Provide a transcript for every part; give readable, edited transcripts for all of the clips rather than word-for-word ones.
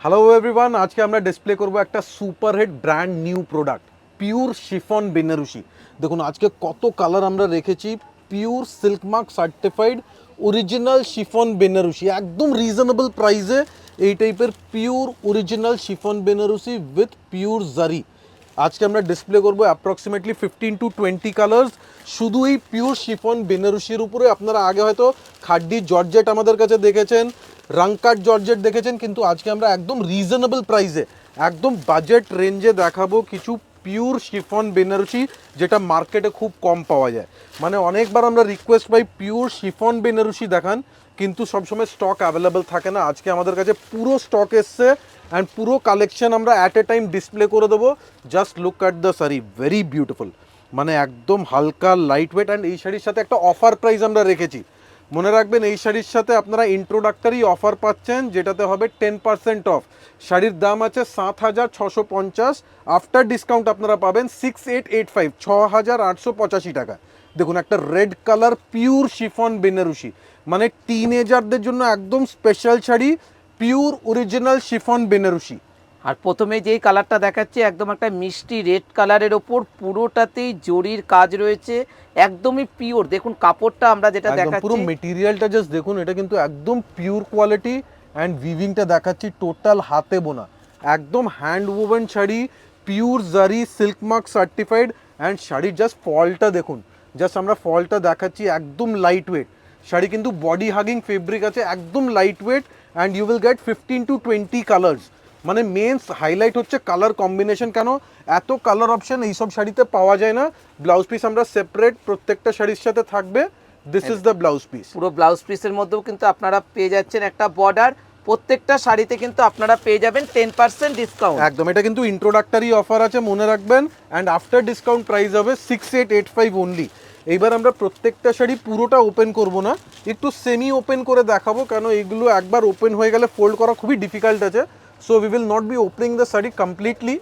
Hello everyone, আজকে আমরা display করব একটা superhit brand new product pure chiffon Banarasi. দেখুন আজকে কত কালার আমরা রেখেছি। Pure silk mark certified original chiffon Banarasi, একদম রিজনেবল প্রাইসে এই টাইপের pure original chiffon Banarasi with pure zari আজকে আমরা ডিসপ্লে করবো অ্যাপ্রক্সিমেটলি 15 to 20 কালার্স। শুধু এই পিওর শিফন বেনারসির উপরে আপনারা আগে হয়তো খাড্ডি জর্জেট আমাদের কাছে দেখেছেন, রাংকাট জর্জেট দেখেছেন, কিন্তু আজকে আমরা একদম রিজনেবল প্রাইসে একদম বাজেট রেঞ্জে দেখাবো কিছু পিওর শিফন বেনারসি যেটা মার্কেটে খুব কম পাওয়া যায়। মানে অনেকবার আমরা রিকোয়েস্ট পাই পিওর শিফন বেনারসি দেখান, কিন্তু সবসময় স্টক অ্যাভেলেবেল থাকে না। আজকে আমাদের কাছে পুরো স্টক এসছে অ্যান্ড পুরো কালেকশন আমরা অ্যাট এ টাইম ডিসপ্লে করে দেবো। Just look at the sari, very beautiful, মানে একদম হালকা লাইট ওয়েট। অ্যান্ড এই শাড়ির সাথে একটা অফার প্রাইস আমরা রেখেছি, মনে রাখবেন এই শাড়ির সাথে আপনারা ইন্ট্রোডাক্টরি অফার পাচ্ছেন যেটাতে হবে 10% অফ। শাড়ির দাম আছে 7,650, আফটার ডিসকাউন্ট আপনারা পাবেন 6,885, 6,885 টাকা। দেখুন একটা red colour pure chiffon Banarasi, মানে টিনেজারদের জন্য একদম special sari, pure original chiffon Banarasi. আর প্রথমে যেই কালারটা দেখাচ্ছি একদম একটা মিষ্টি রেড কালারের ওপর পুরোটাতেই জরির কাজ রয়েছে, একদমই পিওর। দেখুন কাপড়টা আমরা যেটা দেখাচ্ছি পুরো মেটেরিয়ালটা জাস্ট দেখুন, এটা কিন্তু একদম পিওর কোয়ালিটি। অ্যান্ড উইভিংটা দেখাচ্ছি টোটাল হাতে বোনা, একদম হ্যান্ড ওভেন শাড়ি, পিওর জারি সিল্ক মার্ক সার্টিফাইড। অ্যান্ড শাড়ির জাস্ট ফলটা দেখুন, জাস্ট আমরা ফলটা দেখাচ্ছি, একদম লাইট ওয়েট শাড়ি, কিন্তু বডি হাগিং ফেব্রিক আছে, একদম light weight. And you will get 15 to 20 colours. মানে মেন্স হাইলাইট হচ্ছে কালার কম্বিনেশন, কেন এত কালার অপশন এইসব শাড়িতে পাওয়া যায় না। ব্লাউজ পিস আমরা সেপারেট প্রত্যেকটা শাড়ির সাথে থাকবে। This is the blouse piece. পুরো ব্লাউজ পিসের মধ্যেও কিন্তু আপনারা পেয়ে যাচ্ছেন একটা বর্ডার, প্রত্যেকটা শাড়িতে কিন্তু আপনারা পেয়ে যাবেন 10% ডিসকাউন্ট। একদম, এটা কিন্তু ইন্ট্রোডাক্টরি অফার আছে, মনে রাখবেন। অ্যান্ড আফটার ডিসকাউন্ট প্রাইস হবে 6,885 অনলি। এইবার আমরা প্রত্যেকটা শাড়ি পুরোটা ওপেন করব না, একটু সেমি ওপেন করে দেখাবো, কেন এগুলো একবার ওপেন হয়ে গেলে ফোল্ড করা খুবই ডিফিকাল্ট আছে। So we will not be opening the sari completely.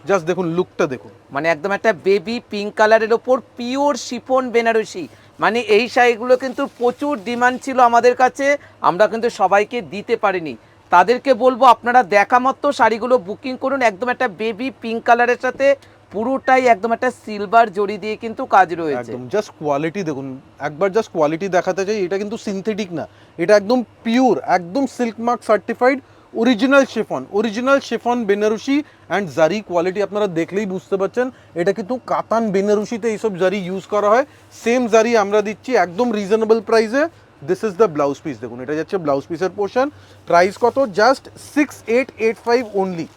Just দেখুন লুকটা দেখুন, মানে একদম একটা বেবি পিঙ্ক কালারের ওপর পিওর শিফন বেনারসি। মানে এই শাড়িগুলো কিন্তু প্রচুর ডিমান্ড ছিল আমাদের কাছে, আমরা কিন্তু সবাইকে দিতে পারিনি। তাদেরকে বলবো আপনারা দেখা মাত্র শাড়িগুলো বুকিং করুন। একদম একটা বেবি পিঙ্ক কালারের সাথে পুরোটাই একদম একটা সিলভার জড়ি দিয়ে কিন্তু কাজ রয়েছে। একদম জাস্ট কোয়ালিটি দেখুন, একবার জাস্ট কোয়ালিটি দেখাতে চাই। এটা কিন্তু সিনথেটিক না, এটা একদম পিওর, একদম silk mark certified original chiffon Banarasi. And zari quality আপনারা দেখলেই বুঝতে পারছেন, এটা কিন্তু কাতান বেনারসিতে এইসব জারি ইউজ করা হয়। সেম জারি আমরা দিচ্ছি একদম রিজনেবল প্রাইসে। This is the blouse piece, দেখুন এটা যাচ্ছে ব্লাউজ পিসের পোর্শন। প্রাইস কত? Just 6,885 only.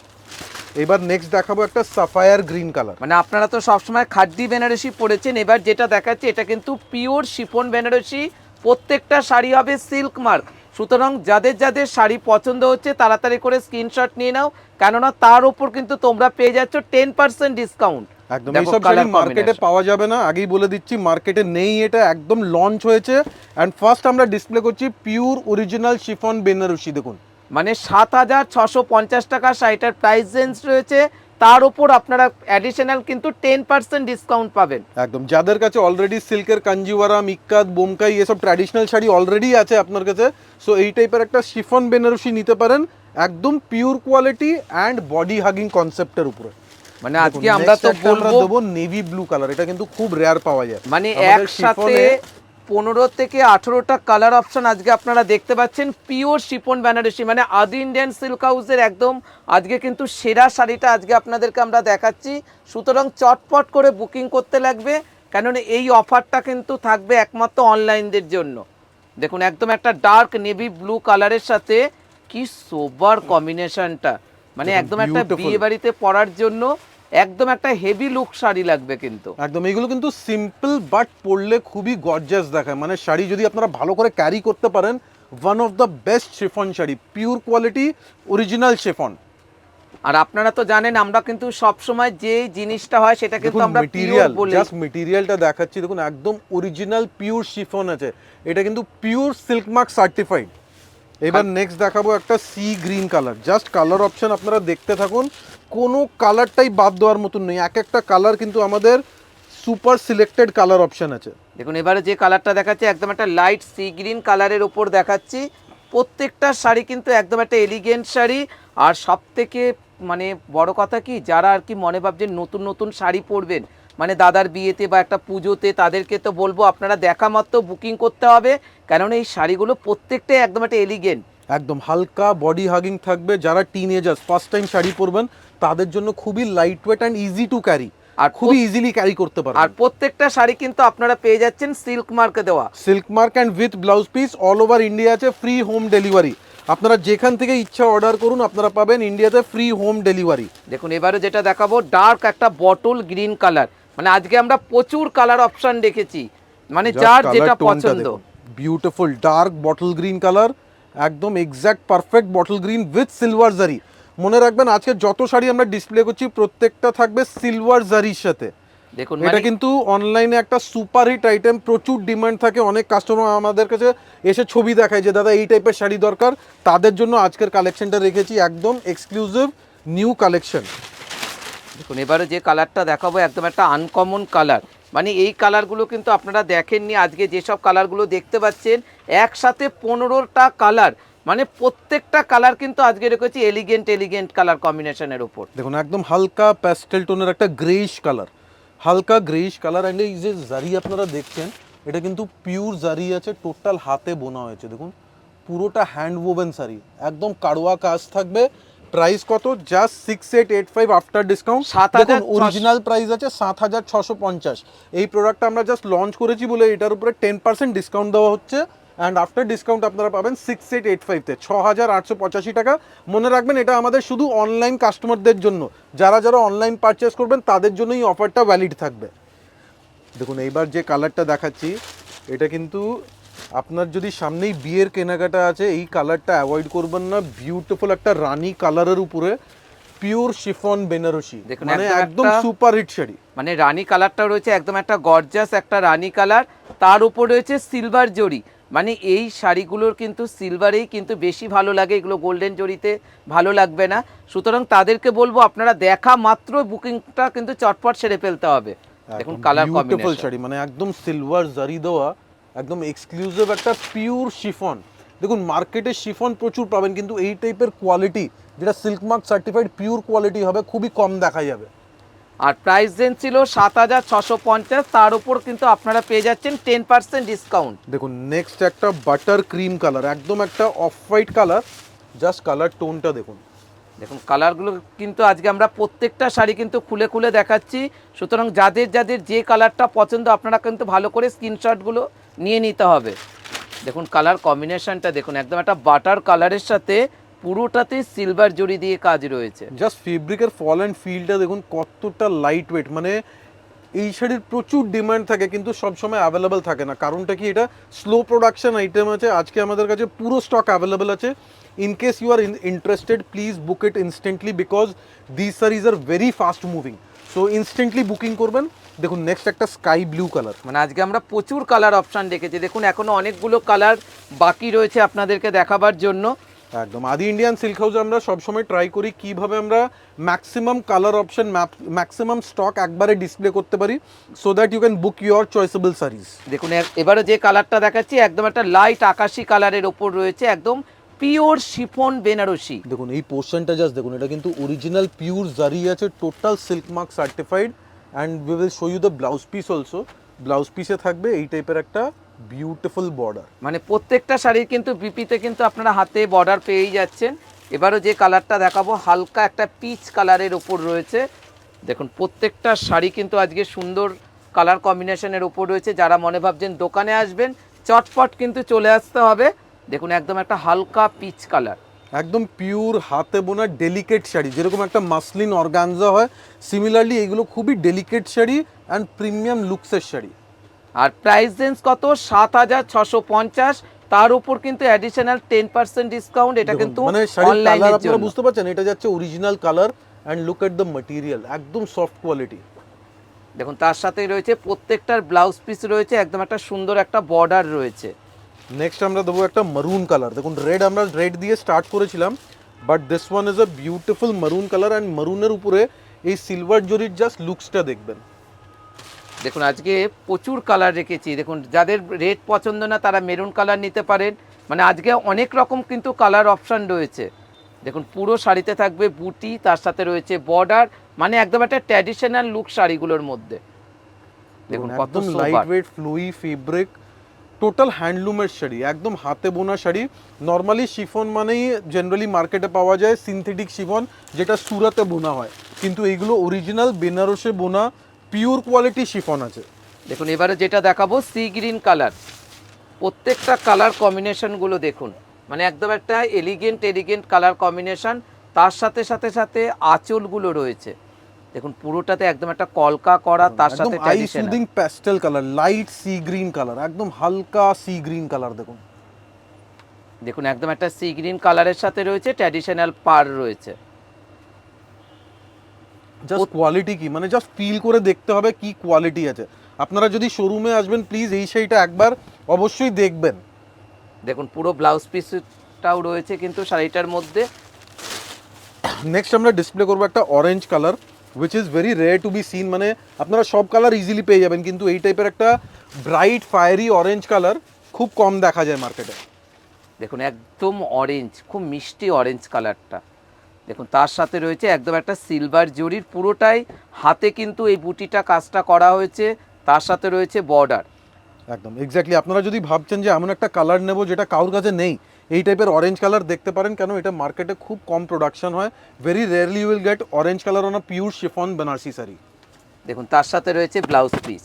এবার নেক্সট দেখাবো একটা সাফায়ার গ্রিন কালার। মানে আপনারা তো সবসময় খাড্ডি বেনারসি পরেছেন, এবার যেটা দেখাচ্ছে এটা কিন্তু পিওর শিফন বেনারসি। প্রত্যেকটা শাড়ি হবে সিল্ক মার্ক। সুতরাং যাদের যাদের শাড়ি পছন্দ হচ্ছে তাড়াতাড়ি করে স্ক্রিনশট নিয়ে নাও, কেননা তার উপর কিন্তু তোমরা পেয়ে যাচ্ছ 10% ডিসকাউন্ট। একদম এইসব শাড়ি মার্কেটে পাওয়া যাবে না, আগেই বলে দিচ্ছি, মার্কেটে নেই, এটা একদম লঞ্চ হয়েছে। অ্যান্ড ফার্স্ট আমরা ডিসপ্লে করছি পিওর অরিজিনাল শিফন বেনারসি। দেখুন মানে 7,650 টাকা শাড়িটার প্রাইস রেঞ্জ রয়েছে, তার উপর আপনারা অ্যাডিশনাল কিন্তু 10% ডিসকাউন্ট পাবেন। একদম, যাদের কাছে অলরেডি সিল্কের কাঞ্জিওয়ারাম, ইক্কাত, বোমকাই এসব ট্র্যাডিশনাল শাড়ি অলরেডি আছে আপনার কাছে, সো এই টাইপের একটা শিফন বেনারসি নিতে পারেন, একদম pure quality and body hugging কনসেপ্টের উপরে। মানে আজকে আমরা তো বলবো নেভি ব্লু কালার, এটা কিন্তু খুব রেয়ার পাওয়া যায়। মানে একসাথে 15 থেকে 18টা কালার অপশন আজকে আপনারা দেখতে পাচ্ছেন। পিওর শিফন বেনারসি মানে আদি ইন্ডিয়ান সিল্ক হাউসের একদম আজকে কিন্তু সেরা শাড়িটা আজকে আপনাদেরকে আমরা দেখাচ্ছি। সুতরাং চটপট করে বুকিং করতে লাগবে, কেননা এই অফারটা কিন্তু থাকবে একমাত্র অনলাইনদের জন্য। দেখুন একদম একটা ডার্ক নেভি ব্লু কালারের সাথে কি সোবার কম্বিনেশনটা, মানে একদম একটা বিয়ে বাড়িতে পরার জন্য একদম একটা হেভি লুক শাড়ি লাগবে। কিন্তু একদম এগুলো কিন্তু সিম্পল বাট পরলে খুবই গর্জিয়াস দেখায়। মানে শাড়ি যদি আপনারা ভালো করে ক্যারি করতে পারেন, one of the best chiffon sari, pure quality original chiffon. আর আপনারা তো জানেন আমরা কিন্তু সব সময় যে জিনিসটা হয় সেটা কিন্তু আমরা পিওর বলি। জাস্ট মেটেরিয়ালটা দেখাচ্ছি, দেখুন একদম অরিজিনাল পিওর শিফন আছে, এটা কিন্তু পিওর সিল্ক মার্ক সার্টিফাইড। এবার নেক্সট দেখাবো একটা sea green colour. Just colour option আপনারা দেখতে থাকুন, কোনো কালারটাই বাদ দেওয়ার মতন নেই, এক একটা কালার কিন্তু আমাদের সুপার সিলেক্টেড কালার অপশন আছে। দেখুন এবারে যে কালারটা দেখাচ্ছি একদম একটা লাইট সি গ্রিন কালারের উপর দেখাচ্ছি। প্রত্যেকটা শাড়ি কিন্তু একদম একটা এলিগেন্ট শাড়ি। আর সব থেকে মানে বড় কথা কি, যারা আর কি মনে ভাবছেন নতুন নতুন শাড়ি পরবেন, মানে দাদার বিয়েতে বা একটা পুজোতে, তাদেরকে তো বলবো আপনারা দেখা মাত্র বুকিং করতে হবে, কেননা এই শাড়িগুলো প্রত্যেকটাই একদম একটা এলিগেন্ট। একদম হালকা বডি হাগিং থাকবে, যারা টিনেজার্স ফার্স্ট টাইম শাড়ি পরবেন তাদের জন্য খুবই light weight and easy to carry, আর খুবই ইজিলি ক্যারি করতে পারবেন। আর প্রত্যেকটা শাড়ি কিন্তু আপনারা পেয়ে যাচ্ছেন সিল্ক মার্কে দেওয়া, silk mark and with blouse piece, all over India আছে ফ্রি হোম ডেলিভারি। আপনারা যেখান থেকে ইচ্ছা অর্ডার করুন, আপনারা পাবেন ইন্ডিয়াতে ফ্রি হোম ডেলিভারি। দেখুন এবারে যেটা দেখাবো ডার্ক একটা বটল গ্রিন কালার, মানে আজকে আমরা প্রচুর কালার অপশন দেখেছি, মানে যার যেটা পছন্দ। Beautiful dark bottle green colour, একদম exact perfect bottle green with silver zari. মনে রাখবেন আজকে যত শাড়ি আমরা ডিসপ্লে করছি প্রত্যেকটা থাকবে সিলভার জারির সাথে। দেখুন এটা কিন্তু অনলাইনে একটা সুপার হিট আইটেম, প্রচুর ডিমান্ড থাকে, অনেক কাস্টমার আমাদের কাছে এসে ছবি দেখায় যে দাদা এই টাইপের শাড়ি দরকার, তাদের জন্য আজকের কালেকশনটা রেখেছি একদম এক্সক্লুসিভ নিউ কালেকশন। দেখুন এবারে যে কালারটা দেখাবো একদম একটা আনকমন কালার, মানে এই কালারগুলো কিন্তু আপনারা দেখেননি, আজকে যেসব কালারগুলো দেখতে পাচ্ছেন একসাথে 15টা কালার, মানে প্রত্যেকটা কালার কিন্তু আজকে রেখেছি এলিগেন্ট কালার কম্বিনেশনের উপর। দেখুন একদম হালকা প্যাস্টেল টোনের একটা গ্রেইশ কালার, হালকা গ্রেইশ কালার। অ্যান্ড এই যে জারি আপনারা দেখছেন এটা কিন্তু পিওর জারি আছে, টোটাল হাতে বোনা হয়েছে। দেখুন পুরোটা হ্যান্ড ওভেন শাড়ি, একদম কাড়োয়া কাজ থাকবে। প্রাইস কত? Just 6885 after discount. দেখুন অরিজিনাল প্রাইস আছে 7650। এই প্রোডাক্টটা আমরা জাস্ট লঞ্চ করেছি বলে এটার উপরে 10% ডিসকাউন্ট দেওয়া হচ্ছে, অ্যান্ড আফটার ডিসকাউন্ট আপনারা পাবেন 6885-তে 6885 টাকা। মনে রাখবেন এটা আমাদের শুধু অনলাইন কাস্টমারদের জন্য, যারা যারা অনলাইন পারচেস করবেন তাদের জন্য এই অফারটা ভ্যালিড থাকবে। দেখুন এইবার যে কালারটা দেখাচ্ছি এটা কিন্তু আপনার যদি সামনেই বিয়ের কেনাকাটা আছে এই কালারটা অ্যাভয়েড করবেন না। বিউটিফুল একটা রানী কালারের উপরে পিওর শিফন বেনারসি, মানে একদম সুপার হিট শাড়ি। মানে রানী কালারটা রয়েছে একদম একটা গর্জাস একটা রানী কালার, তার উপর রয়েছে সিলভার জরি, মানে এই শাড়িগুলোর কিন্তু সিলভারেই কিন্তু বেশি ভালো লাগে, এগুলো গোল্ডেন জরিতে ভালো লাগবে না। সুতরাং তাদেরকে বলবো আপনারা দেখা মাত্র বুকিংটা কিন্তু চটপট সেরে ফেলতে হবে। দেখুন কালার কম্বিনেশন শাড়ি, মানে একদম সিলভার জারি দেওয়া, একদম এক্সক্লুসিভ একটা পিওর শিফন। দেখুন মার্কেটে শিফন প্রচুর পাবেন, কিন্তু এই টাইপের কোয়ালিটি যেটা silk mark certified pure quality হবে খুবই কম দেখা যাবে। আর প্রাইস রেঞ্জ ছিল 7650, তার উপর কিন্তু আপনারা পেয়ে যাচ্ছেন 10% ডিসকাউন্ট। দেখুন নেক্সট একটা বাটার ক্রিম কালার, একদম একটা off white colour, just colour টোনটা দেখুন। দেখুন কালারগুলো কিন্তু আজকে আমরা প্রত্যেকটা শাড়ি কিন্তু খুলে খুলে দেখাচ্ছি, সুতরাং যাদের যাদের যে কালারটা পছন্দ আপনারা কিন্তু ভালো করে স্ক্রিনশটগুলো নিয়ে নিতে হবে। দেখুন কালার কম্বিনেশনটা দেখুন, একদম একটা বাটার কালারের সাথে পুরোটাতে সিলভার জরি দিয়ে কাজ রয়েছে। জাস্ট ফেব্রিকের ফল অ্যান্ড ফিলটা দেখুন কতটা লাইট ওয়েট, মানে এই শাড়ির প্রচুর ডিমান্ড থাকে কিন্তু সবসময় অ্যাভেলেবেল থাকে না। কারণটা কি, এটা স্লো প্রোডাকশন আইটেম আছে, আজকে আমাদের কাছে পুরো স্টক অ্যাভেলেবেল আছে। In case you are interested please book it instantly, because this saris are very fast moving, so instantly booking করবেন। দেখুন নেক্সট একটা স্কাই ব্লু কালার, মানে আজকে আমরা প্রচুর কালার অপশান রেখেছি, দেখুন এখনো অনেকগুলো কালার বাকি রয়েছে আপনাদেরকে দেখাবার জন্য। একদম আদি ইন্ডিয়ান সিল্ক হাউসে আমরা সবসময় ট্রাই করি কিভাবে আমরা maximum colour option maximum stock একবারে ডিসপ্লে করতে পারি, so that you can book your choiceable saris. দেখুন এবারে যে কালারটা দেখাচ্ছি একদম একটা লাইট আকাশি কালারের ওপর রয়েছে, একদম পিওর শিফন বেনারসি। দেখুন এই পোর্শনটা জাস্ট দেখুন, এটা কিন্তু অরিজিনাল পিওর জারি আছে, total silk mark certified, and we will show you the blouse piece also. Blouse পিসে থাকবে এই টাইপের একটা বিউটিফুল বর্ডার। মানে প্রত্যেকটা শাড়ির কিন্তু বিপিতে কিন্তু আপনারা হাতে বর্ডার পেয়েই যাচ্ছেন। এবারও যে কালারটা দেখাবো হালকা একটা পিচ কালারের ওপর রয়েছে। দেখুন প্রত্যেকটা শাড়ি কিন্তু আজকে সুন্দর কালার কম্বিনেশনের ওপর রয়েছে, যারা মনে ভাবছেন দোকানে আসবেন চটপট কিন্তু চলে আসতে হবে। দেখুন একদম একটা হালকা পিচ কালার, একদম পিওর হাতে বোনা ডেলিকেট শাড়ি, যেরকম একটা মাসলিন অর্গানজা হয় সিমিলারলি এইগুলো খুবই ডেলিকেট শাড়ি অ্যান্ড প্রিমিয়াম লুকসের শাড়ি। আর প্রাইস রেঞ্জ কত? 7650, তার উপর কিন্তু অ্যাডিশনাল 10% ডিসকাউন্ট। এটা কিন্তু মানে শাড়ির কালার আপনারা জন্য বুঝতে পারছেন, এটা যাচ্ছে original colour, and look at the material, একদম সফট কোয়ালিটি। দেখুন তার সাথে রয়েছে প্রত্যেকটার ব্লাউজ পিস রয়েছে, একদম একটা সুন্দর একটা বর্ডার রয়েছে। নেক্সট আমরা দেবো একটা মারুন কালার। দেখুন রেড আমরা রেড দিয়ে স্টার্ট করেছিলাম, but this one is a beautiful maroon colour, and মারুনের উপরে এই সিলভার জরির জাস্ট লুকসটা দেখবেন। দেখুন আজকে প্রচুর কালার রেখেছি, দেখুন যাদের রেড পছন্দ না তারা মেরুন কালার নিতে পারেন, মানে আজকে অনেক রকম কিন্তু কালার অপশান রয়েছে। দেখুন পুরো শাড়িতে থাকবে বুটি, তার সাথে রয়েছে বর্ডার, মানে একদম একটা ট্র্যাডিশনাল লুক শাড়িগুলোর মধ্যে। দেখুন কত একদম sober. Light weight fluid fabric, total হ্যান্ডলুমের শাড়ি, একদম হাতে বোনা শাড়ি। নর্মালি শিফন মানেই জেনারেলি মার্কেটে পাওয়া যায় সিনথেটিক শিফন, যেটা সুরাতে বোনা হয়, কিন্তু এইগুলো অরিজিনাল বেনারসে বোনা পিওর কোয়ালিটি শিফন আছে। দেখুন এবারে যেটা দেখাবো সি গ্রিন কালার, প্রত্যেকটা কালার কম্বিনেশনগুলো দেখুন, মানে একদম একটা এলিগেন্ট কালার কম্বিনেশন। তার সাথে সাথে সাথে আঁচলগুলো রয়েছে, দেখুন পুরোটাতে একদম একটা কলকা করা, তার একদম সাথে I traditional. Soothing pastel colour, light sea green colour, একদম হালকা সি গ্রিন কালার। দেখুন দেখুন একদম একটা সি গ্রিন কালারের সাথে রয়েছে ট্র্যাডিশনাল পার রয়েছে। জাস্ট কোয়ালিটি কি, মানে জাস্ট ফিল করে দেখতে হবে কি কোয়ালিটি আছে। আপনারা যদি শোরুমে আসবেন প্লিজ এই শাড়িটা একবার অবশ্যই দেখবেন। দেখুন পুরো ব্লাউজ পিসটাও রয়েছে কিন্তু শাড়িটার মধ্যে। নেক্সট আমরা ডিসপ্লে করবো একটা orange colour, which is very rare to be seen. মানে আপনারা সব কালার ইজিলি পেয়ে যাবেন, কিন্তু এই টাইপের একটা ব্রাইট ফায়ারি অরেঞ্জ কালার খুব কম দেখা যায় মার্কেটে। দেখুন একদম অরেঞ্জ, খুব মিষ্টি অরেঞ্জ কালারটা। দেখুন তার সাথে রয়েছে একদম একটা সিলভার জরির, পুরোটাই হাতে কিন্তু এই বুটিটা কাজটা করা হয়েছে, তার সাথে রয়েছে বর্ডার। একদম এক্স্যাক্টলি, আপনারা যদি ভাবছেন যে এমন একটা কালার নেব যেটা কারোর কাছে নেই, এই টাইপের অরেঞ্জ কালার দেখতে পারেন, কেন এটা মার্কেটে খুব কম প্রোডাকশন হয়। Very rarely you will get orange colour on a pure chiffon Banarasi sari. দেখুন তার সাথে রয়েছে ব্লাউজ পিস।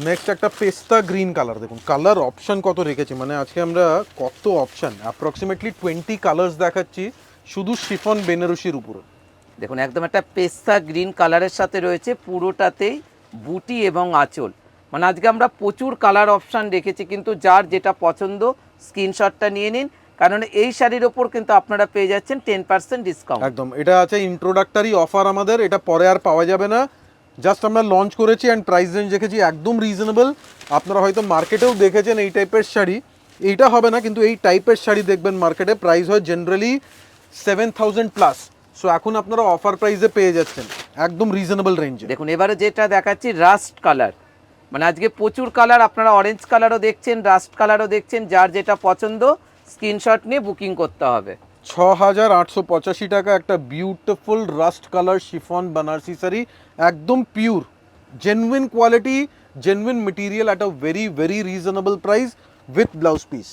নেক্সট একটা পেস্তা গ্রিন কালার, দেখুন কালার অপশন কত রেখেছি, মানে আজকে আমরা কত অপশন, অ্যাপ্রক্সিমেটলি 20 কালার্স দেখাচ্ছি শুধু শিফন বেনারসির উপরে। দেখুন একদম একটা পেস্তা গ্রিন কালারের সাথে রয়েছে পুরোটাতেই বুটি এবং আঁচল, মানে আজকে আমরা প্রচুর কালার অপশান রেখেছি, কিন্তু যার যেটা পছন্দ স্ক্রিনশটটা নিয়ে নিন, কারণ এই শাড়ির ওপর কিন্তু আপনারা পেয়ে যাচ্ছেন 10% ডিসকাউন্ট। একদম, এটা আছে ইন্ট্রোডাক্টরি অফার আমাদের, এটা পরে আর পাওয়া যাবে না। জাস্ট আমরা লঞ্চ করেছি অ্যান্ড প্রাইস রেঞ্জ রেখেছি একদম রিজনেবল। আপনারা হয়তো মার্কেটেও দেখেছেন এই টাইপের শাড়ি, এইটা হবে না, কিন্তু এই টাইপের শাড়ি দেখবেন মার্কেটে প্রাইস হয় জেনারেলি 7000 প্লাস। সো এখন আপনারা অফার প্রাইসে পেয়ে যাচ্ছেন একদম রিজনেবল রেঞ্জে। দেখুন এবারে যেটা দেখাচ্ছি রাস্ট কালার, মানে আজকে প্রচুর কালার, আপনারা অরেঞ্জ কালারও দেখছেন, রাস্ট কালারও দেখছেন, যার যেটা পছন্দ স্ক্রিনশট নিয়ে বুকিং করতে হবে। 6885 টাকা একটা beautiful rust colour chiffon Banarasi sari, একদম pure genuine quality, genuine material at a very very reasonable price with blouse piece.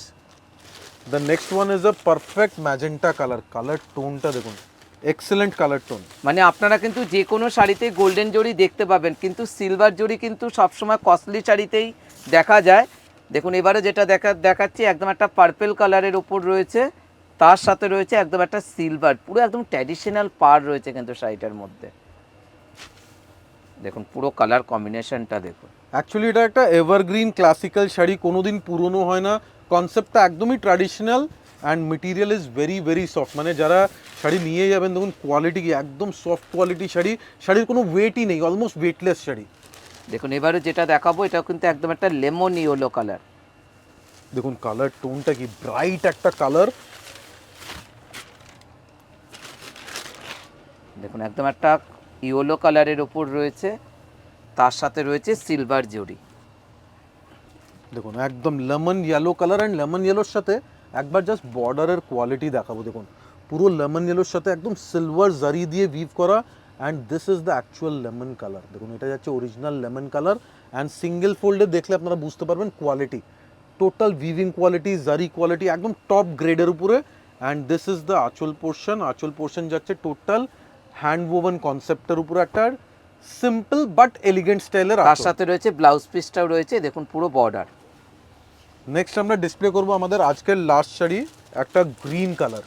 The next one is a perfect magenta colour, colour টোনটা দেখুন, এক্সেলেন্ট কালার টোন। মানে আপনারা কিন্তু যে কোনো শাড়িতে গোল্ডেন জরি দেখতে পাবেন, কিন্তু সিলভার জরি কিন্তু সবসময় কস্টলি শাড়িতেই দেখা যায়। দেখুন এবারে যেটা দেখাচ্ছি একদম একটা পার্পেল কালারের ওপর রয়েছে, তার সাথে রয়েছে একদম একটা সিলভার, পুরো একদম ট্র্যাডিশনাল পার রয়েছে কিন্তু শাড়িটার মধ্যে। দেখুন পুরো কালার কম্বিনেশনটা দেখুন। অ্যাকচুয়ালি এটা একটা এভারগ্রিন ক্লাসিক্যাল শাড়ি, কোনোদিন পুরনো হয় না, কনসেপ্টটা একদমই traditional and material is very very soft. মানে যারা শাড়ি নিয়ে যাবেন দেখুন কোয়ালিটি কি, একদম সফট কোয়ালিটি শাড়ি, শাড়ির কোনো ওয়েটই নেই, অলমোস্ট ওয়েটলেস শাড়ি। দেখুন এবারে যেটা দেখাবো এটা কিন্তু একদম একটা লেমন ইয়েলো কালার। দেখুন কালার টোনটা কি ব্রাইট একটা কালার। দেখুন একদম একটা ইয়েলো কালারের ওপর রয়েছে, তার সাথে রয়েছে সিলভার জরি। দেখুন একদম lemon yellow colour, and lemon ইয়েলোর সাথে একবার জাস্ট বর্ডারের কোয়ালিটি দেখাবো। দেখুন পুরো লেমন ইয়েলোর সাথে একদম সিলভার জারি দিয়ে উইভ করা, and this is the actual lemon colour. দেখুন এটা যাচ্ছে original lemon colour, and single ফোল্ডে দেখলে আপনারা বুঝতে পারবেন quality, total weaving quality, zari quality একদম টপ গ্রেডের উপরে। And this is the anchal portion, anchal portion যাচ্ছে টোটাল হ্যান্ড ওভেন কনসেপ্টের উপরে একটা সিম্পল বাট এলিগেন্ট স্টাইলের। তার সাথে রয়েছে ব্লাউজ পিসটাও রয়েছে, দেখুন পুরো বর্ডার। নেক্সট আমরা ডিসপ্লে করব আমাদের আজকের লাস্ট শাড়ি, একটা green colour,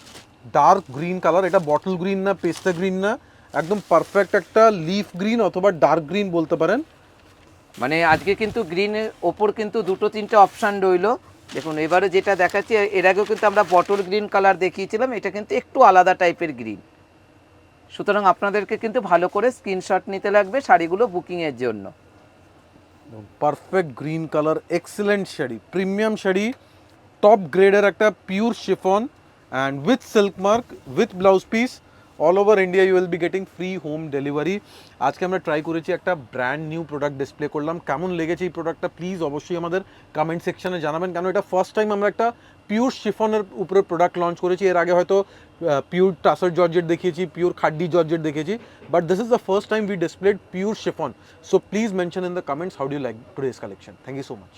dark green colour. এটা বটল গ্রিন না, পেস্তা গ্রিন না, একদম পারফেক্ট একটা লিফ গ্রিন অথবা ডার্ক গ্রিন বলতে পারেন। মানে আজকে কিন্তু গ্রিনের ওপর কিন্তু দুটো তিনটে অপশান রইলো। দেখুন এবারে যেটা দেখাচ্ছি, এর আগেও কিন্তু আমরা বটল গ্রিন কালার দেখিয়েছিলাম, এটা কিন্তু একটু আলাদা টাইপের গ্রিন। সুতরাং আপনাদেরকে কিন্তু ভালো করে স্ক্রিনশট নিতে লাগবে শাড়িগুলো বুকিংয়ের জন্য। Perfect green colour, excellent sari, premium sari, top গ্রেডের একটা pure chiffon and with silk mark, with blouse piece, all over India you will be getting free home delivery. আজকে আমরা ট্রাই করেছি একটা ব্র্যান্ড নিউ প্রোডাক্ট ডিসপ্লে করলাম, কেমন লেগেছে এই প্রোডাক্টটা প্লিজ অবশ্যই আমাদের কমেন্ট সেকশনে জানাবেন, কারণ এটা ফার্স্ট টাইম আমরা একটা পিওর শিফনের উপরে প্রোডাক্ট লঞ্চ করেছি। এর আগে হয়তো পিওর টাসার জর্জেট দেখিয়েছি, পিওর খাড্ডি জর্জেট দেখিয়েছি, but this is the first time we displayed pure chiffon. So please mention in the comments how do like today's collection. Thank you so much.